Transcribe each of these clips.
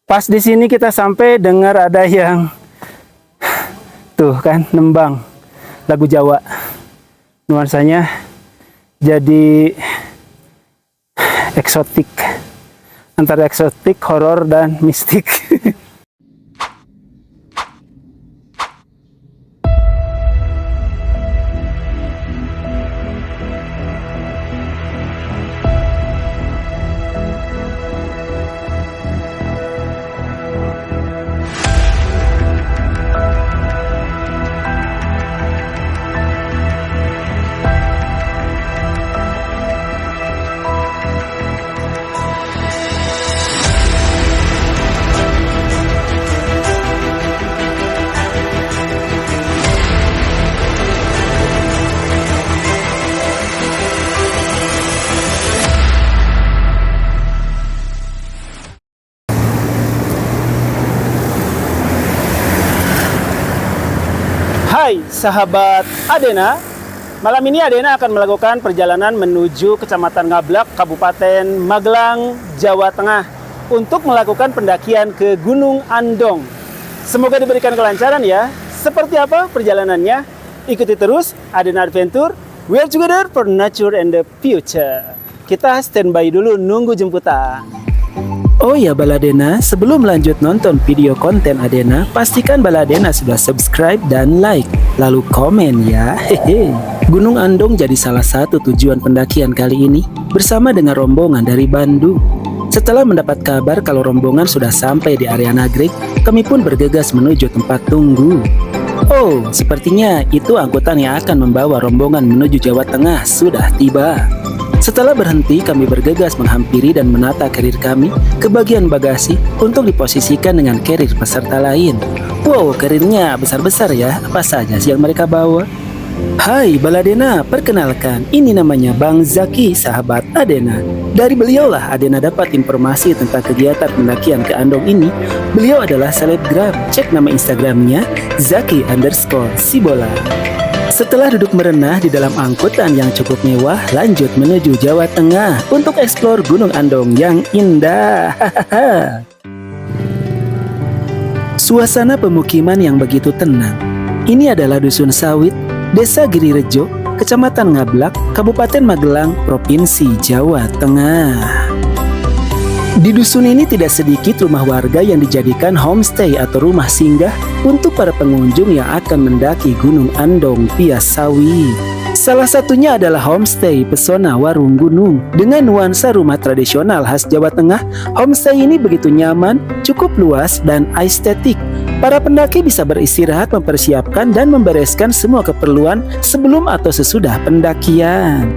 Pas di sini kita sampai dengar ada yang tuh kan nembang lagu Jawa. Nuansanya jadi eksotik, antara eksotik, horor dan mistik. Hai sahabat Adena, malam ini Adena akan melakukan perjalanan menuju Kecamatan Ngablak, Kabupaten Magelang, Jawa Tengah untuk melakukan pendakian ke Gunung Andong. Semoga diberikan kelancaran ya. Seperti apa perjalanannya? Ikuti terus Adena Adventure. We are together for nature and the future. Kita standby dulu nunggu jemputan. Oh ya Baladena, sebelum lanjut nonton video konten Adena, pastikan Baladena sudah subscribe dan like, lalu komen ya. Hehe. Gunung Andong jadi salah satu tujuan pendakian kali ini bersama dengan rombongan dari Bandung. Setelah mendapat kabar kalau rombongan sudah sampai di area Nagreg, kami pun bergegas menuju tempat tunggu. Oh, sepertinya itu angkutan yang akan membawa rombongan menuju Jawa Tengah sudah tiba. Setelah berhenti, kami bergegas menghampiri dan menata carrier kami ke bagian bagasi untuk diposisikan dengan carrier peserta lain. Wow, carriernya besar-besar ya. Apa saja sih yang mereka bawa? Hai Baladena, perkenalkan, ini namanya Bang Zaki, sahabat Adena. Dari beliaulah Adena dapat informasi tentang kegiatan pendakian ke Andong ini. Beliau adalah selebgram, cek nama Instagramnya Zaki_Sibola. Setelah duduk merenah di dalam angkutan yang cukup mewah, lanjut menuju Jawa Tengah untuk eksplor Gunung Andong yang indah. Suasana pemukiman yang begitu tenang. Ini adalah Dusun Sawit, Desa Girirejo, Kecamatan Ngablak, Kabupaten Magelang, Provinsi Jawa Tengah. Di dusun ini tidak sedikit rumah warga yang dijadikan homestay atau rumah singgah untuk para pengunjung yang akan mendaki Gunung Andong Piasawi. Salah satunya adalah homestay Pesona Warung Gunung. Dengan nuansa rumah tradisional khas Jawa Tengah, homestay ini begitu nyaman, cukup luas, dan estetik. Para pendaki bisa beristirahat, mempersiapkan, dan membereskan semua keperluan sebelum atau sesudah pendakian.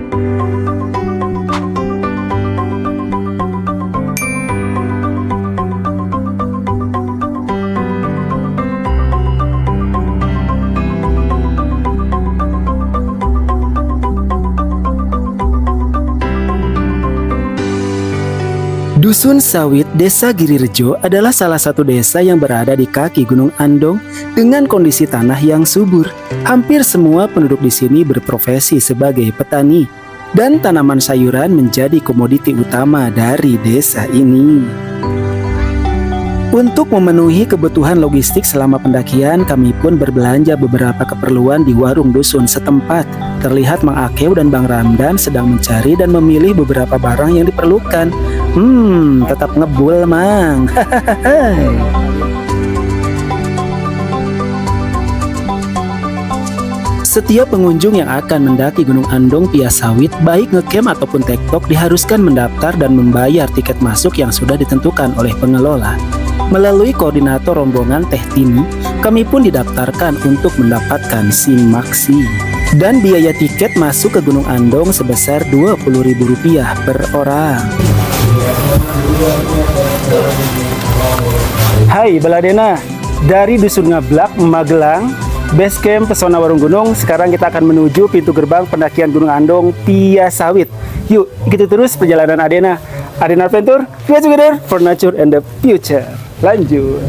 Dusun Sawit, Desa Girirejo adalah salah satu desa yang berada di kaki Gunung Andong dengan kondisi tanah yang subur. Hampir semua penduduk di sini berprofesi sebagai petani, dan tanaman sayuran menjadi komoditi utama dari desa ini. Untuk memenuhi kebutuhan logistik selama pendakian, kami pun berbelanja beberapa keperluan di warung dusun setempat. Terlihat Mang Akeu dan Bang Ramdan sedang mencari dan memilih beberapa barang yang diperlukan. Tetap ngebul, Mang. Setiap pengunjung yang akan mendaki Gunung Andong Piasawit, baik ngecamp ataupun tektok, diharuskan mendaftar dan membayar tiket masuk yang sudah ditentukan oleh pengelola. Melalui koordinator rombongan Teh Tini, kami pun didaftarkan untuk mendapatkan SIM Maxi. Dan biaya tiket masuk ke Gunung Andong sebesar Rp20.000 per orang. Hai Baladena, dari Dusun Ngablak, Magelang, base camp Pesona Warung Gunung. Sekarang kita akan menuju pintu gerbang pendakian Gunung Andong Piasawit. Yuk, ikuti terus perjalanan Adena. Adena Adventure, we are together for nature and the future. Lanjut.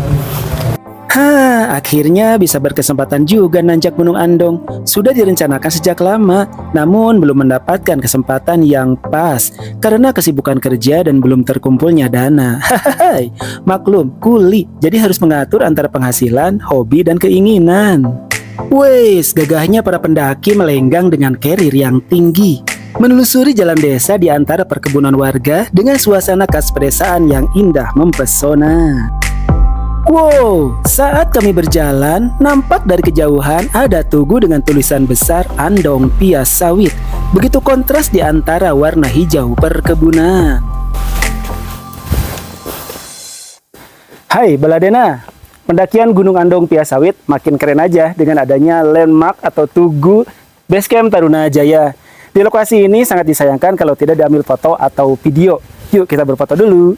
Akhirnya bisa berkesempatan juga nanjak Gunung Andong. Sudah direncanakan sejak lama, namun belum mendapatkan kesempatan yang pas karena kesibukan kerja dan belum terkumpulnya dana. Maklum, kuli, jadi harus mengatur antara penghasilan, hobi, dan keinginan. Wes, gagahnya para pendaki melenggang dengan karir yang tinggi, menelusuri jalan desa di antara perkebunan warga dengan suasana khas pedesaan yang indah mempesona. Wow, saat kami berjalan, nampak dari kejauhan ada tugu dengan tulisan besar Andong Pias Sawit. Begitu kontras di antara warna hijau perkebunan. Hai Baladena, pendakian Gunung Andong Pias Sawit makin keren aja dengan adanya landmark atau tugu Basecamp Taruna Jaya. Di lokasi ini sangat disayangkan kalau tidak diambil foto atau video. Yuk kita berfoto dulu.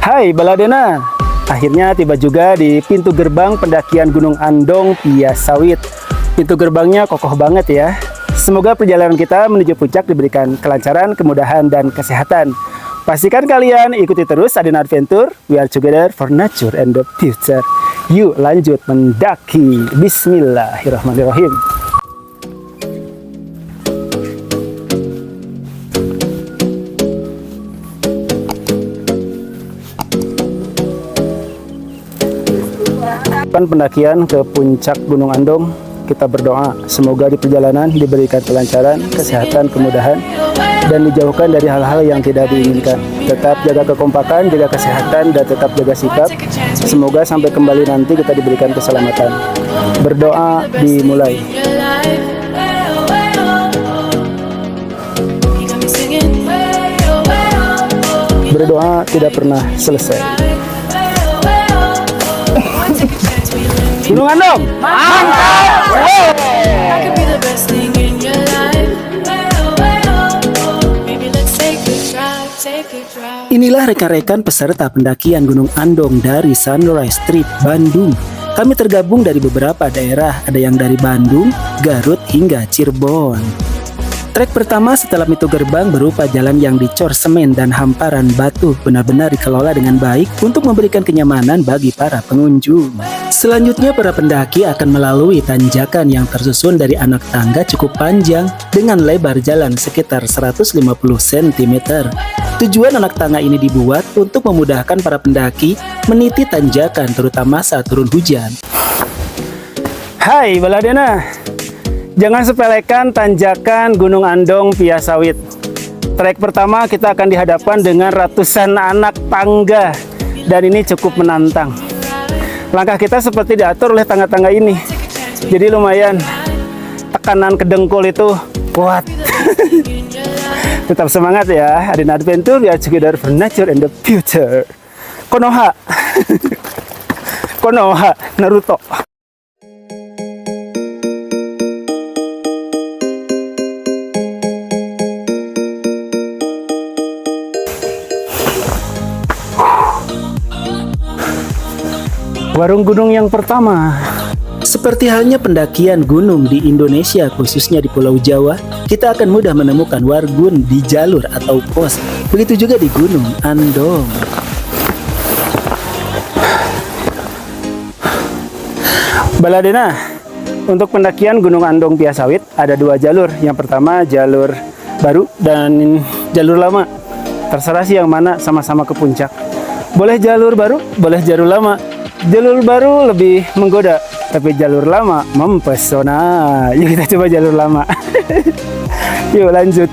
Hai Baladena, akhirnya tiba juga di pintu gerbang pendakian Gunung Andong Pias Sawit. Pintu gerbangnya kokoh banget ya. Semoga perjalanan kita menuju puncak diberikan kelancaran, kemudahan, dan kesehatan. Pastikan kalian ikuti terus Adena Adventure. We are together for nature and the future. Yuk lanjut mendaki. Bismillahirrahmanirrahim. Pendakian ke puncak Gunung Andong, kita berdoa semoga di perjalanan diberikan kelancaran, kesehatan, kemudahan, dan dijauhkan dari hal-hal yang tidak diinginkan. Tetap jaga kekompakan, jaga kesehatan, dan tetap jaga sikap. Semoga sampai kembali nanti kita diberikan keselamatan. Berdoa dimulai. Berdoa tidak pernah selesai. Gunung Andong, mantap! Inilah rekan-rekan peserta pendakian Gunung Andong dari Sunrise Trip Bandung. Kami tergabung dari beberapa daerah, ada yang dari Bandung, Garut, hingga Cirebon. Trek pertama setelah pintu gerbang berupa jalan yang dicor semen dan hamparan batu benar-benar dikelola dengan baik untuk memberikan kenyamanan bagi para pengunjung. Selanjutnya para pendaki akan melalui tanjakan yang tersusun dari anak tangga cukup panjang dengan lebar jalan sekitar 150 cm. Tujuan anak tangga ini dibuat untuk memudahkan para pendaki meniti tanjakan terutama saat turun hujan. Hai Baladena, jangan sepelekan tanjakan Gunung Andong Pias Sawit. Trek pertama kita akan dihadapkan dengan ratusan anak tangga dan ini cukup menantang. Langkah kita seperti diatur oleh tangga-tangga ini. Jadi lumayan tekanan ke dengkul itu kuat. Tetap semangat ya, Adena Adventure, we are together for nature and the future. Konoha. Konoha Naruto. Warung gunung yang pertama. Seperti halnya pendakian gunung di Indonesia, khususnya di Pulau Jawa, kita akan mudah menemukan wargun di jalur atau pos. Begitu juga di Gunung Andong. Baladena, untuk pendakian Gunung Andong Pias Sawit ada dua jalur. Yang pertama jalur baru dan jalur lama. Terserah sih yang mana, sama-sama ke puncak. Boleh jalur baru, boleh jalur lama. Jalur baru lebih menggoda, tapi jalur lama mempesona. Yuk kita coba jalur lama. Yuk lanjut.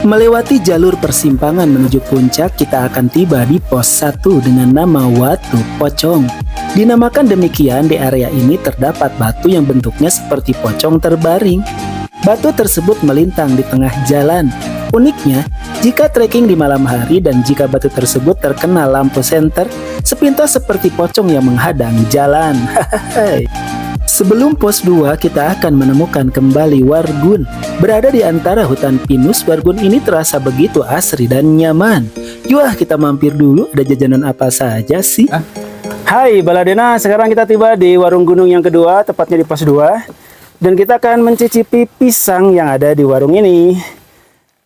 Melewati jalur persimpangan menuju puncak, kita akan tiba di pos 1 dengan nama Watu Pocong. Dinamakan demikian, di area ini terdapat batu yang bentuknya seperti pocong terbaring. Batu tersebut melintang di tengah jalan. Uniknya, jika trekking di malam hari dan jika batu tersebut terkena lampu senter, sepintas seperti pocong yang menghadang jalan. Sebelum pos 2, kita akan menemukan kembali wargun. Berada di antara hutan pinus, wargun ini terasa begitu asri dan nyaman. Yuk kita mampir dulu, ada jajanan apa saja sih? Hai Baladena, sekarang kita tiba di warung gunung yang kedua, tepatnya di pos 2. Dan kita akan mencicipi pisang yang ada di warung ini.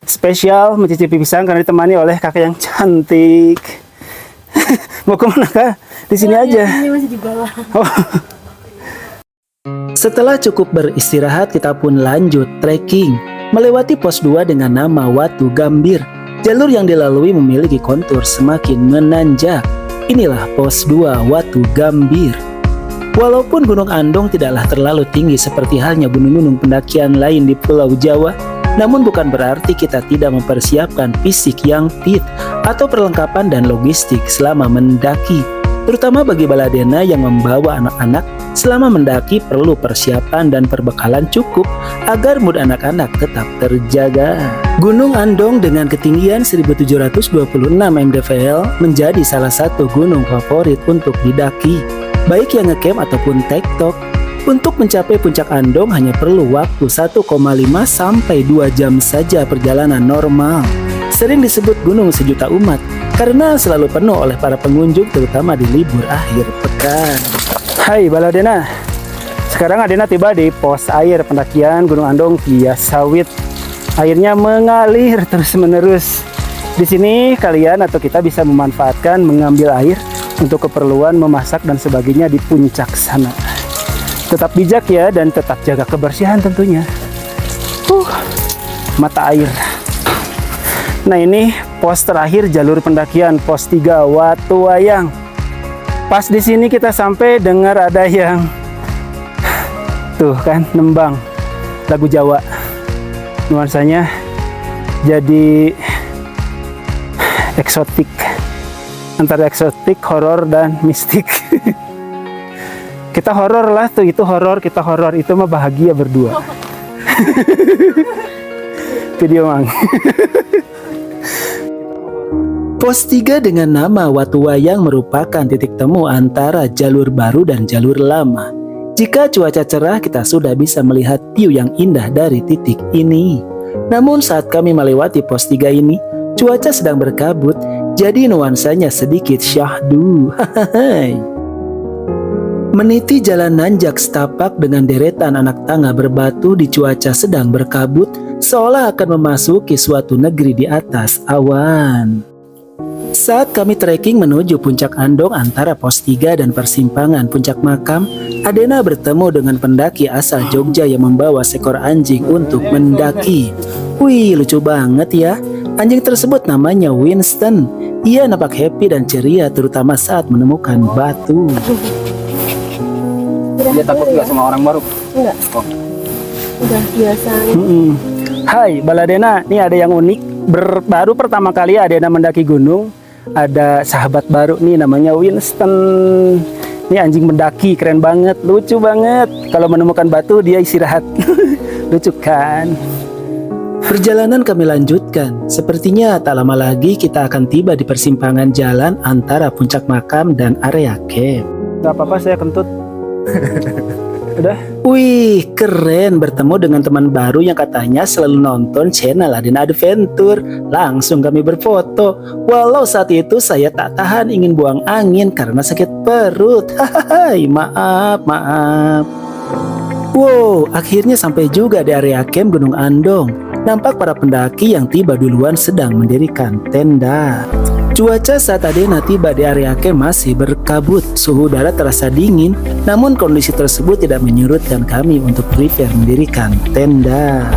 Spesial mencicipi pisang karena ditemani oleh kakek yang cantik. Mau kemana kak? Di sini aja. Ini masih di bawah. Oh. Setelah cukup beristirahat, kita pun lanjut trekking melewati pos 2 dengan nama Watu Gambir. Jalur yang dilalui memiliki kontur semakin menanjak. Inilah pos 2 Watu Gambir. Walaupun Gunung Andong tidaklah terlalu tinggi seperti halnya gunung-gunung pendakian lain di Pulau Jawa, namun bukan berarti kita tidak mempersiapkan fisik yang fit atau perlengkapan dan logistik selama mendaki. Terutama bagi baladena yang membawa anak-anak, selama mendaki perlu persiapan dan perbekalan cukup agar mood anak-anak tetap terjaga. Gunung Andong dengan ketinggian 1726 mdpl menjadi salah satu gunung favorit untuk didaki, baik yang ngecamp ataupun tektok. Untuk mencapai puncak Andong hanya perlu waktu 1,5 sampai 2 jam saja perjalanan normal. Sering disebut gunung sejuta umat karena selalu penuh oleh para pengunjung terutama di libur akhir pekan. Hai baladena, sekarang Adena tiba di pos air pendakian Gunung Andong via Sawit. Airnya mengalir terus-menerus. Di sini kalian atau kita bisa memanfaatkan mengambil air untuk keperluan memasak dan sebagainya di puncak sana. Tetap bijak ya dan tetap jaga kebersihan tentunya. Mata air. Nah ini pos terakhir jalur pendakian, pos 3 Watu Wayang. Pas di sini kita sampai dengar ada yang tuh kan nembang lagu Jawa. Nuansanya jadi eksotik, antara eksotik, horor dan mistik. Kita horor lah tuh, itu horor, kita horor, itu mah bahagia berdua. Video mang. Pos 3 dengan nama Watu Wayang merupakan titik temu antara jalur baru dan jalur lama. Jika cuaca cerah, kita sudah bisa melihat view yang indah dari titik ini. Namun saat kami melewati pos 3 ini, cuaca sedang berkabut, jadi nuansanya sedikit syahdu. Meniti jalan nanjak setapak dengan deretan anak tangga berbatu di cuaca sedang berkabut, seolah akan memasuki suatu negeri di atas awan. Saat kami trekking menuju puncak Andong antara pos 3 dan persimpangan puncak makam, Adena bertemu dengan pendaki asal Jogja yang membawa seekor anjing untuk mendaki. Wih, lucu banget ya. Anjing tersebut namanya Winston. Ia nampak happy dan ceria terutama saat menemukan batu. Dia takut nggak sama orang baru? Enggak. Oh. Udah biasa. Hai baladena, ini ada yang unik. Baru pertama kali Adena mendaki gunung, ada sahabat baru nih namanya Winston. Ini anjing mendaki, keren banget, lucu banget. Kalau menemukan batu dia istirahat. Lucu kan? Perjalanan kami lanjutkan. Sepertinya tak lama lagi kita akan tiba di persimpangan jalan antara puncak makam dan area camp. Gak apa-apa saya kentut. Udah. Wih, keren bertemu dengan teman baru yang katanya selalu nonton channel Adena Adventure. Langsung kami berfoto. Walau saat itu saya tak tahan ingin buang angin karena sakit perut. Hahaha, maaf. Wow, akhirnya sampai juga di area camp Gunung Andong. Nampak para pendaki yang tiba duluan sedang mendirikan tenda. Cuaca saat Adena tiba di area camp masih berkabut, suhu udara terasa dingin, namun kondisi tersebut tidak menyurutkan kami untuk prepare mendirikan tenda.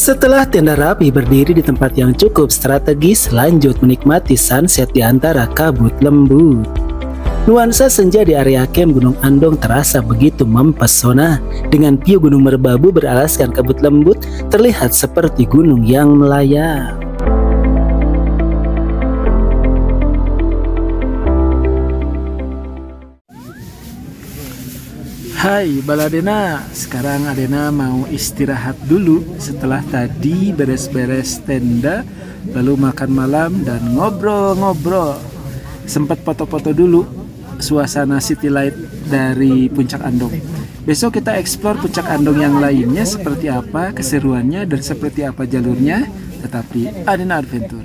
Setelah tenda rapi berdiri di tempat yang cukup strategis, lanjut menikmati sunset di antara kabut lembut. Nuansa senja di area camp Gunung Andong terasa begitu mempesona. Dengan view Gunung Merbabu beralaskan kabut lembut, terlihat seperti gunung yang melayang. Hai Baladena, sekarang Adena mau istirahat dulu setelah tadi beres-beres tenda, lalu makan malam dan ngobrol-ngobrol. Sempat foto-foto dulu suasana city light dari Puncak Andong. Besok kita explore Puncak Andong yang lainnya seperti apa keseruannya dan seperti apa jalurnya. Tetap di Adena Adventure.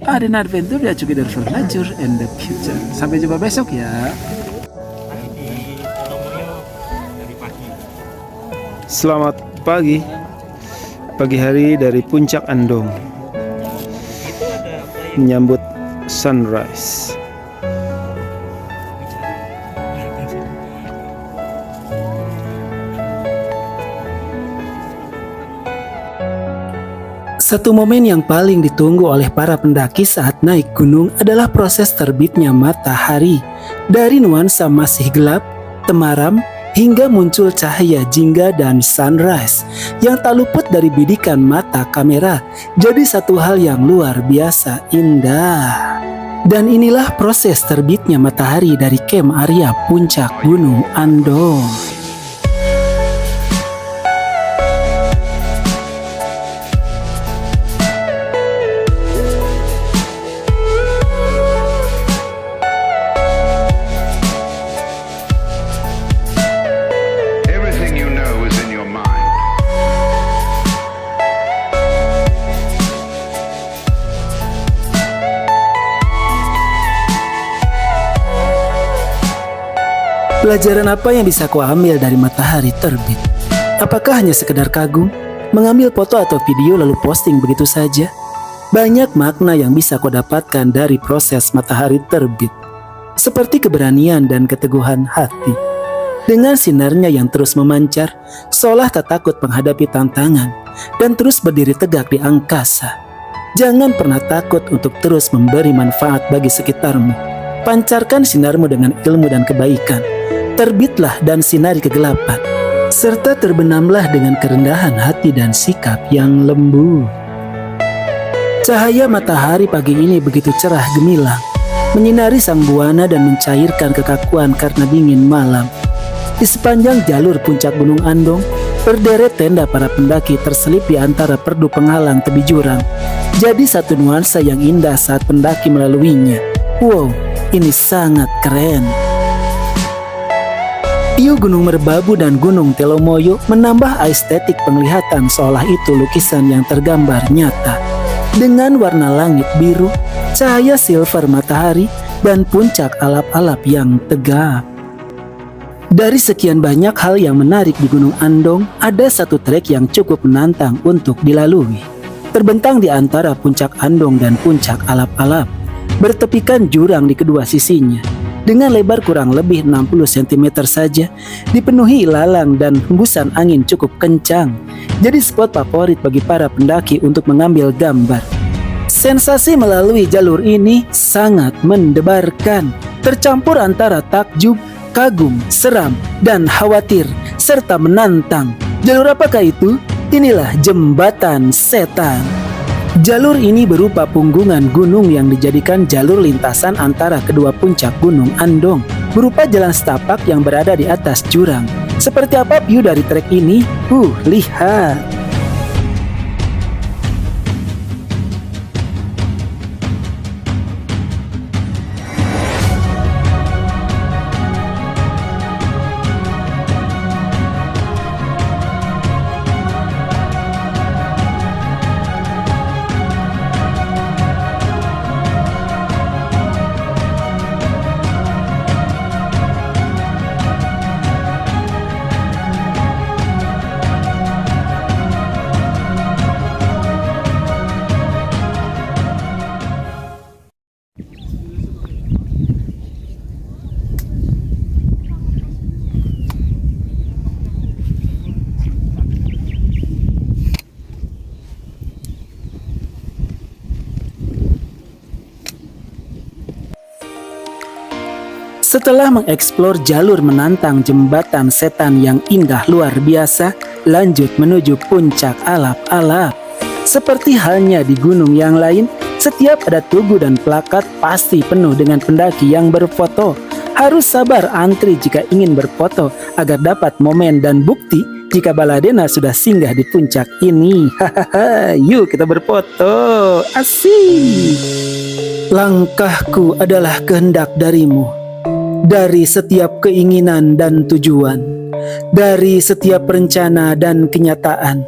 Adena Adventure ya together for nature and the future. Sampai jumpa besok ya. Selamat pagi. Pagi hari dari Puncak Andong. Menyambut sunrise. Satu momen yang paling ditunggu oleh para pendaki saat naik gunung adalah proses terbitnya matahari. Dari nuansa masih gelap, temaram, hingga muncul cahaya jingga dan sunrise yang tak luput dari bidikan mata kamera. Jadi satu hal yang luar biasa indah. Dan inilah proses terbitnya matahari dari Camp Arya Puncak Gunung Andong. Pelajaran apa yang bisa kau ambil dari matahari terbit? Apakah hanya sekedar kagum, mengambil foto atau video lalu posting begitu saja? Banyak makna yang bisa kau dapatkan dari proses matahari terbit. Seperti keberanian dan keteguhan hati. Dengan sinarnya yang terus memancar, seolah tak takut menghadapi tantangan dan terus berdiri tegak di angkasa. Jangan pernah takut untuk terus memberi manfaat bagi sekitarmu. Pancarkan sinarmu dengan ilmu dan kebaikan. Terbitlah dan sinari kegelapan, serta terbenamlah dengan kerendahan hati dan sikap yang lembut. Cahaya matahari pagi ini begitu cerah gemilang, menyinari sang buana dan mencairkan kekakuan karena dingin malam. Di sepanjang jalur puncak Gunung Andong, berderet tenda para pendaki terselip di antara perdu penghalang tepi jurang. Jadi satu nuansa yang indah saat pendaki melaluinya. Wow, ini sangat keren. View Gunung Merbabu dan Gunung Telomoyo menambah estetik penglihatan seolah itu lukisan yang tergambar nyata. Dengan warna langit biru, cahaya silver matahari, dan puncak alap-alap yang tegap. Dari sekian banyak hal yang menarik di Gunung Andong, ada satu trek yang cukup menantang untuk dilalui. Terbentang di antara Puncak Andong dan Puncak Alap-alap, bertepikan jurang di kedua sisinya. Dengan lebar kurang lebih 60 cm saja, dipenuhi ilalang dan hembusan angin cukup kencang. Jadi spot favorit bagi para pendaki untuk mengambil gambar. Sensasi melalui jalur ini sangat mendebarkan, tercampur antara takjub, kagum, seram, dan khawatir, serta menantang. Jalur apakah itu? Inilah Jembatan Setan. Jalur ini berupa punggungan gunung yang dijadikan jalur lintasan antara kedua puncak Gunung Andong, berupa jalan setapak yang berada di atas jurang. Seperti apa view dari trek ini? Lihat! Setelah mengeksplor jalur menantang Jembatan Setan yang indah luar biasa, lanjut menuju Puncak Alap-alap. Seperti halnya di gunung yang lain, setiap ada tugu dan plakat pasti penuh dengan pendaki yang berfoto. Harus sabar antri jika ingin berfoto agar dapat momen dan bukti jika Baladena sudah singgah di puncak ini. Hahaha, yuk kita berfoto. Asik. Langkahku adalah kehendak darimu. dari setiap keinginan dan tujuan, dari setiap rencana dan kenyataan.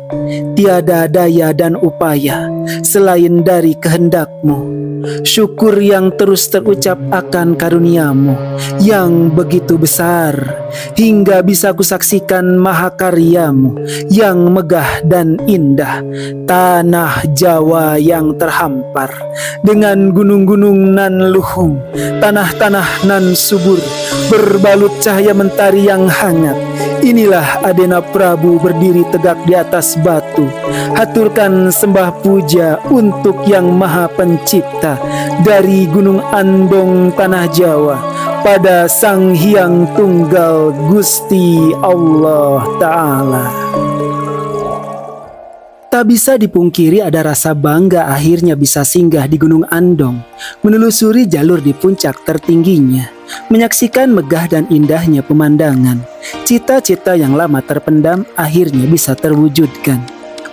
Tiada daya dan upaya selain dari kehendak-Mu. Syukur yang terus terucap akan karunia-Mu yang begitu besar, hingga bisa kusaksikan mahakarya-Mu yang megah dan indah. Tanah Jawa yang terhampar dengan gunung-gunung nan luhung, tanah-tanah nan subur, berbalut cahaya mentari yang hangat. Inilah Adena Prabu berdiri tegak di atas batu. Haturkan sembah puja untuk Yang Maha Pencipta dari Gunung Andong Tanah Jawa, pada Sang Hyang Tunggal Gusti Allah Ta'ala. Tak bisa dipungkiri ada rasa bangga akhirnya bisa singgah di Gunung Andong, menelusuri jalur di puncak tertingginya, menyaksikan megah dan indahnya pemandangan. Cita-cita yang lama terpendam akhirnya bisa terwujudkan.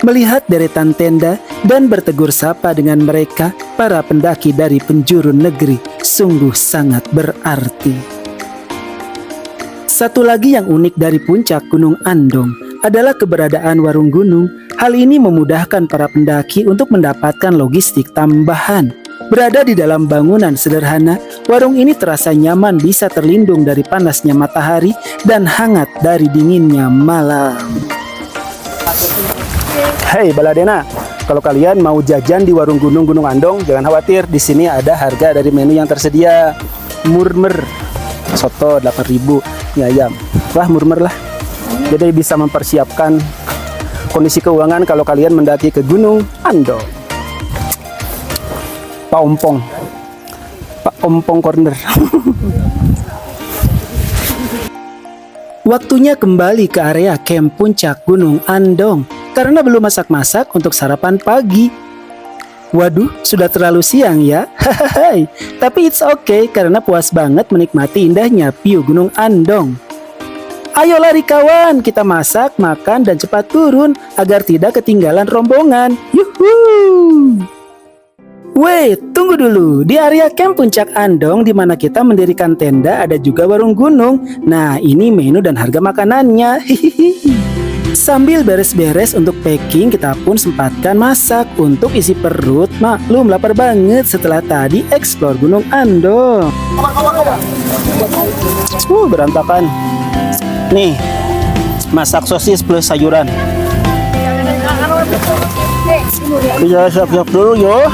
Melihat deretan tenda dan bertegur sapa dengan mereka, para pendaki dari penjuru negeri, sungguh sangat berarti. Satu lagi yang unik dari puncak Gunung Andong adalah keberadaan warung gunung. Hal ini memudahkan para pendaki untuk mendapatkan logistik tambahan. Berada di dalam bangunan sederhana, warung ini terasa nyaman, bisa terlindung dari panasnya matahari dan hangat dari dinginnya malam. Hei Baladena, kalau kalian mau jajan di warung Gunung Andong, jangan khawatir, di sini ada harga dari menu yang tersedia. Murmer, soto 8.000, mie ayam. Wah, murmer lah. Jadi bisa mempersiapkan kondisi keuangan kalau kalian mendaki ke Gunung Andong. Pak Ompong Corner. Waktunya kembali ke area camp puncak Gunung Andong karena belum masak-masak untuk sarapan pagi. Waduh, sudah terlalu siang ya. Hahaha. Tapi it's okay karena puas banget menikmati indahnya view Gunung Andong. Ayo lari kawan, kita masak, makan, dan cepat turun agar tidak ketinggalan rombongan. Yuhuu! Wait, tunggu dulu. Di area camp puncak Andong di mana kita mendirikan tenda ada juga warung gunung. Nah, ini menu dan harga makanannya. Hihihi. Sambil beres-beres untuk packing, kita pun sempatkan masak untuk isi perut. Maklum lapar banget setelah tadi eksplor Gunung Andong. Berantakan. Nih, masak sosis plus sayuran. Bisa siap-siap dulu yo.